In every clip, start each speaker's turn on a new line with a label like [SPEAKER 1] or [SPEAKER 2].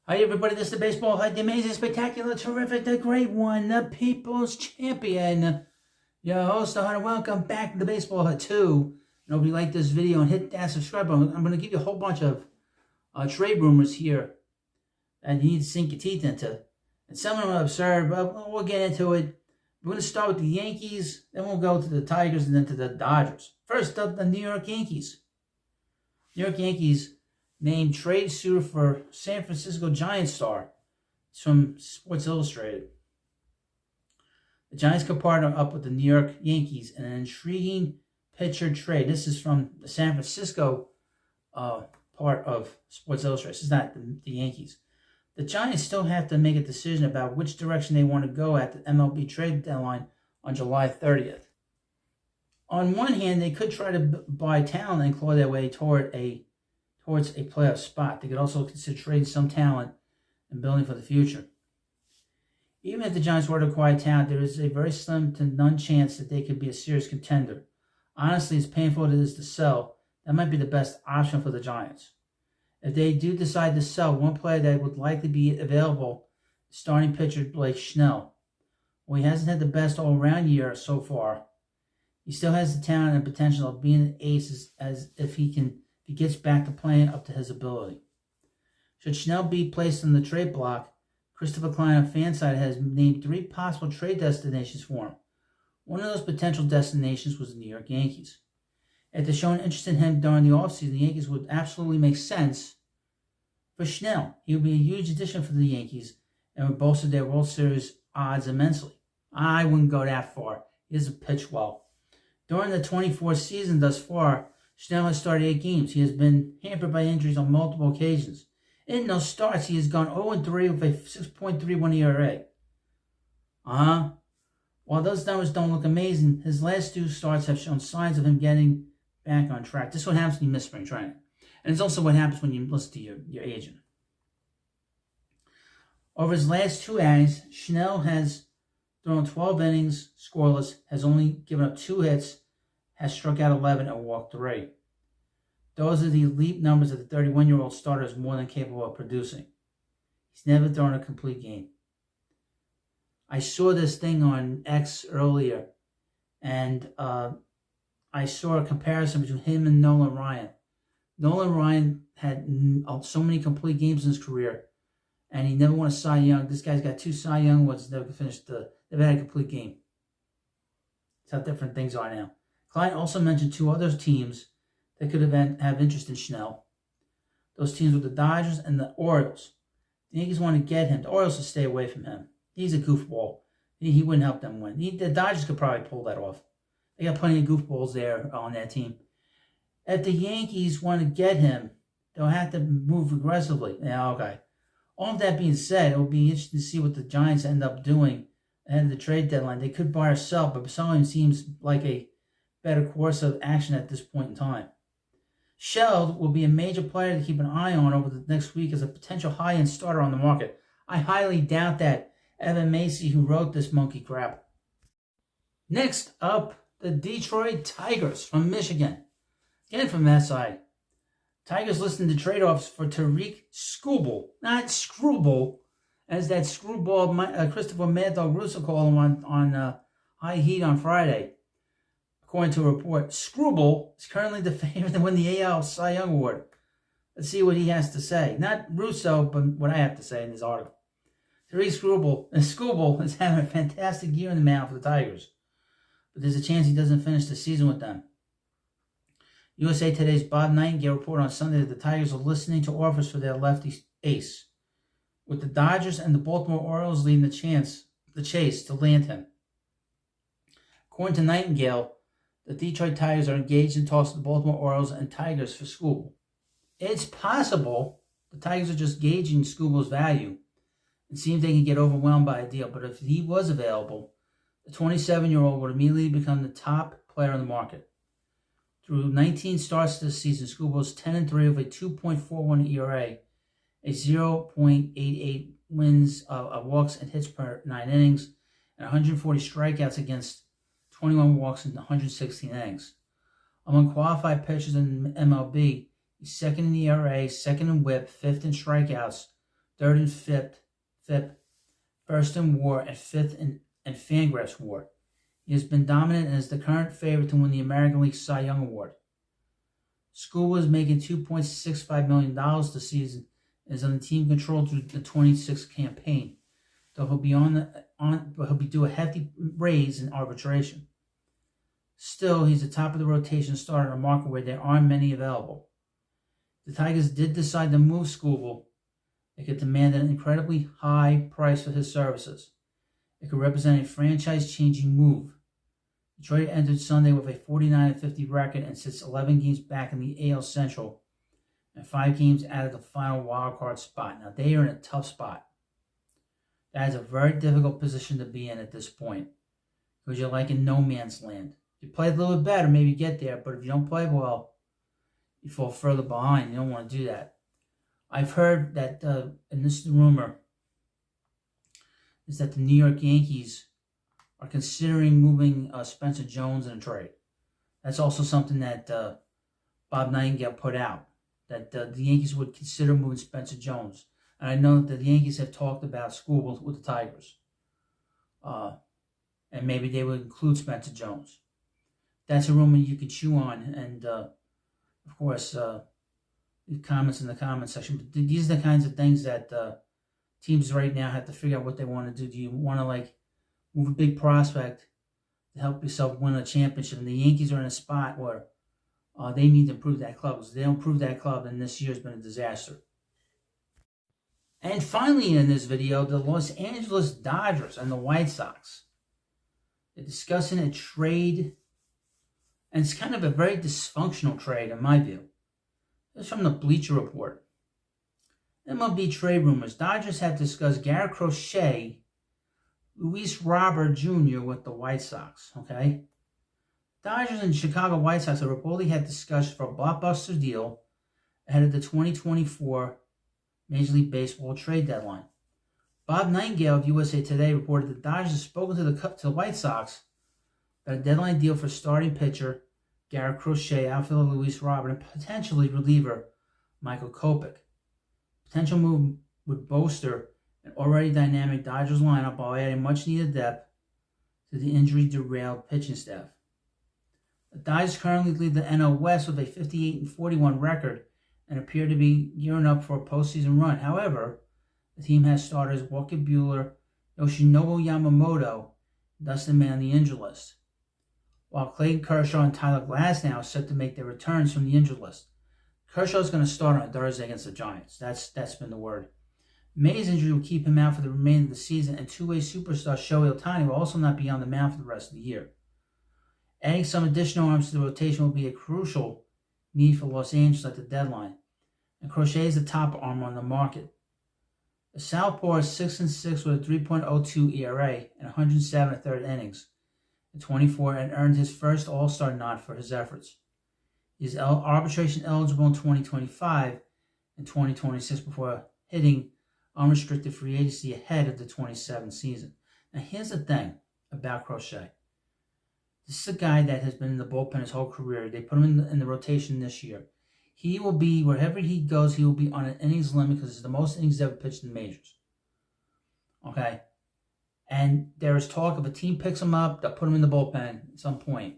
[SPEAKER 1] Hi everybody, this is the Baseball Hut, the amazing, spectacular, terrific, the great one, the people's champion. Your host, the Hunter. Welcome back to the Baseball Hut 2. And hope you like this video and hit that subscribe button. I'm going to give you a whole bunch of trade rumors here that you need to sink your teeth into. And some of them are absurd, but we'll get into it. We're going to start with the Yankees, then we'll go to the Tigers, and then to the Dodgers. First up, the New York Yankees. New York Yankees named trade suitor for San Francisco Giants star. It's from Sports Illustrated. The Giants could partner up with the New York Yankees in an intriguing pitcher trade. This is from the San Francisco part of Sports Illustrated. This is not the Yankees. The Giants still have to make a decision about which direction they want to go at the MLB trade deadline on July 30th. On one hand, they could try to buy talent and claw their way towards a playoff spot. They could also consider trading some talent and building for the future. Even if the Giants were to acquire talent, there is a very slim to none chance that they could be a serious contender. Honestly, as painful as it is to sell, that might be the best option for the Giants. If they do decide to sell, one player that would likely be available is starting pitcher Blake Snell. Well, he hasn't had the best all-around year so far. He still has the talent and potential of being an ace as if he gets back to playing up to his ability. Should Snell be placed on the trade block, Christopher Klein of Fanside has named 3 possible trade destinations for him. One of those potential destinations was the New York Yankees. After showing interest in him during the offseason, the Yankees would absolutely make sense for Snell. He would be a huge addition for the Yankees and would bolster their World Series odds immensely. I wouldn't go that far. He doesn't pitch well. During the 24 season thus far, Snell has started 8 games. He has been hampered by injuries on multiple occasions. In those starts, he has gone 0-3 with a 6.31 ERA. While those numbers don't look amazing, his last 2 starts have shown signs of him getting back on track. This is what happens when you miss spring training. And it's also what happens when you listen to your agent. Over his last 2 outings, Snell has thrown 12 innings, scoreless, has only given up 2 hits, has struck out 11 and walked 3. Those are the elite numbers that the 31-year-old starter is more than capable of producing. He's never thrown a complete game. I saw this thing on X earlier, and I saw a comparison between him and Nolan Ryan. Nolan Ryan had so many complete games in his career, and he never won a Cy Young. This guy's got 2 Cy Young ones, never had a complete game. That's how different things are now. Klein also mentioned 2 other teams that could have interest in Snell. Those teams were the Dodgers and the Orioles. The Yankees want to get him. The Orioles will stay away from him. He's a goofball. He wouldn't help them win. The Dodgers could probably pull that off. They got plenty of goofballs there on that team. If the Yankees want to get him, they'll have to move aggressively. Yeah, okay. All of that being said, it will be interesting to see what the Giants end up doing ahead of the trade deadline. They could buy or sell, but selling seems like a better course of action at this point in time. Sheld will be a major player to keep an eye on over the next week as a potential high-end starter on the market. I highly doubt that. Evan Macy, who wrote this monkey crap. Next up, the Detroit Tigers from Michigan. Again from that side. Tigers listened to trade offers for Tarik Skubal, not Screwball, as that screwball Christopher Mad Dog Russo called him on High Heat on Friday. According to a report, Skubal is currently the favorite to win the AL Cy Young Award. Let's see what he has to say. Not Russo, but what I have to say in this article. Tarik Skubal is having a fantastic year in the mound for the Tigers, but there's a chance he doesn't finish the season with them. USA Today's Bob Nightingale reported on Sunday that the Tigers are listening to offers for their lefty ace, with the Dodgers and the Baltimore Orioles leading the chase to land him. According to Nightingale, the Detroit Tigers are engaged in talks with the Baltimore Orioles and Tigers for Skubal. It's possible the Tigers are just gauging Skubal's value and seeing if they can get overwhelmed by a deal. But if he was available, the 27-year-old would immediately become the top player on the market. Through 19 starts this season, Skubal is 10-3 with a 2.41 ERA, a 0.88 wins, walks and hits per 9 innings, and 140 strikeouts against 21 walks in 116 innings. Among qualified pitchers in MLB, he's second in ERA, second in WHIP, fifth in strikeouts, third in FIP, first in WAR, and fifth in Fangraphs WAR. He has been dominant and is the current favorite to win the American League Cy Young Award. Skubal is making $2.65 million this season and is on the team control through the 26th campaign, though he'll be due a hefty raise in arbitration. Still, he's the top of the rotation starter in a market where there aren't many available. If the Tigers did decide to move Skubal, they could demand an incredibly high price for his services. It could represent a franchise-changing move. Detroit entered Sunday with a 49-50 record and sits 11 games back in the AL Central and 5 games out of the final wildcard spot. Now, they are in a tough spot. That is a very difficult position to be in at this point because you're like in no man's land. If you play a little bit better, maybe get there, but if you don't play well, you fall further behind. You don't want to do that. I've heard that, and this is the rumor, is that the New York Yankees are considering moving Spencer Jones in a trade. That's also something that Bob Nightingale put out, that the Yankees would consider moving Spencer Jones. And I know that the Yankees have talked about Skubal with the Tigers. And maybe they would include Spencer Jones. That's a rumor you can chew on. And, of course, leave comments in the comment section. But these are the kinds of things that teams right now have to figure out what they want to do. Do you want to, move a big prospect to help yourself win a championship? And the Yankees are in a spot where they need to improve that club. Because if they don't improve that club, then this year's been a disaster. And finally in this video, the Los Angeles Dodgers and the White Sox. They're discussing a trade, and it's kind of a very dysfunctional trade in my view. This is from the Bleacher Report. MLB trade rumors. Dodgers have discussed Tarik Crochet, Luis Robert Jr. with the White Sox. Okay? Dodgers and Chicago White Sox have reportedly had discussions for a blockbuster deal ahead of the 2024 Major League Baseball trade deadline. Bob Nightingale of USA Today reported that Dodgers have spoken to the White Sox about a deadline deal for starting pitcher Tarik Crochet, outfielder Luis Robert, and potentially reliever Michael Kopech. Potential move would bolster an already dynamic Dodgers lineup while adding much-needed depth to the injury-derailed pitching staff. The Dodgers currently lead the NL West with a 58-41 record and appear to be gearing up for a postseason run. However, the team has starters Walker Buehler, Yoshinobu Yamamoto, and Dustin May on the injured list, while Clayton Kershaw and Tyler Glasnow are set to make their returns from the injured list. Kershaw is going to start on Thursday against the Giants. That's been the word. May's injury will keep him out for the remainder of the season, and two-way superstar Shohei Ohtani will also not be on the mound for the rest of the year. Adding some additional arms to the rotation will be a crucial need for Los Angeles at the deadline, and Crochet is the top arm on the market. The Southpaw is 6-6 with a 3.02 ERA and 107 third innings in 24 and earned his first All-Star nod for his efforts. He is arbitration eligible in 2025 and 2026 before hitting unrestricted free agency ahead of the 27 season. Now here's the thing about Crochet. This is a guy that has been in the bullpen his whole career. They put him in the rotation this year. He will be, wherever he goes, he will be on an innings limit because it's the most innings ever pitched in the majors. Okay? And there is talk if a team picks him up, they'll put him in the bullpen at some point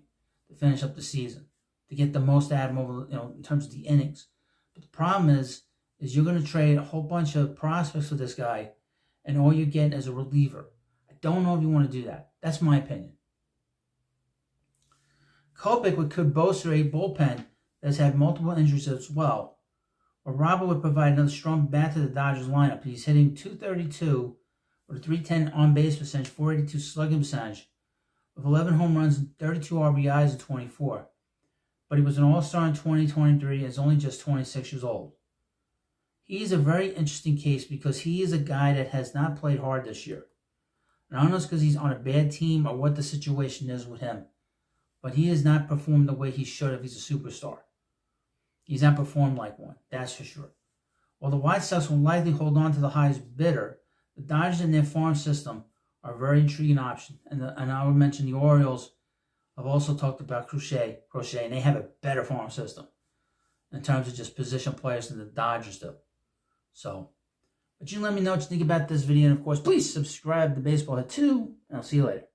[SPEAKER 1] to finish up the season, to get the most out of him over, in terms of the innings. But the problem is you're going to trade a whole bunch of prospects for this guy, and all you get is a reliever. I don't know if you want to do that. That's my opinion. Kopech could bolster a bullpen that's had multiple injuries as well, or Robert would provide another strong bat to the Dodgers lineup. He's hitting .232 with a .310 on-base percentage, .482 slugging percentage, with 11 home runs and 32 RBIs in 24. But he was an All-Star in 2023 and is only just 26 years old. He's a very interesting case because he is a guy that has not played hard this year. And I don't know if it's because he's on a bad team or what the situation is with him, but he has not performed the way he should if he's a superstar. He's not performed like one, that's for sure. While the White Sox will likely hold on to the highest bidder, the Dodgers in their farm system are a very intriguing option. And I would mention the Orioles have also talked about Crochet, and they have a better farm system in terms of just position players than the Dodgers do. So, But you let me know what you think about this video. And, of course, please subscribe to Baseball Hit 2, and I'll see you later.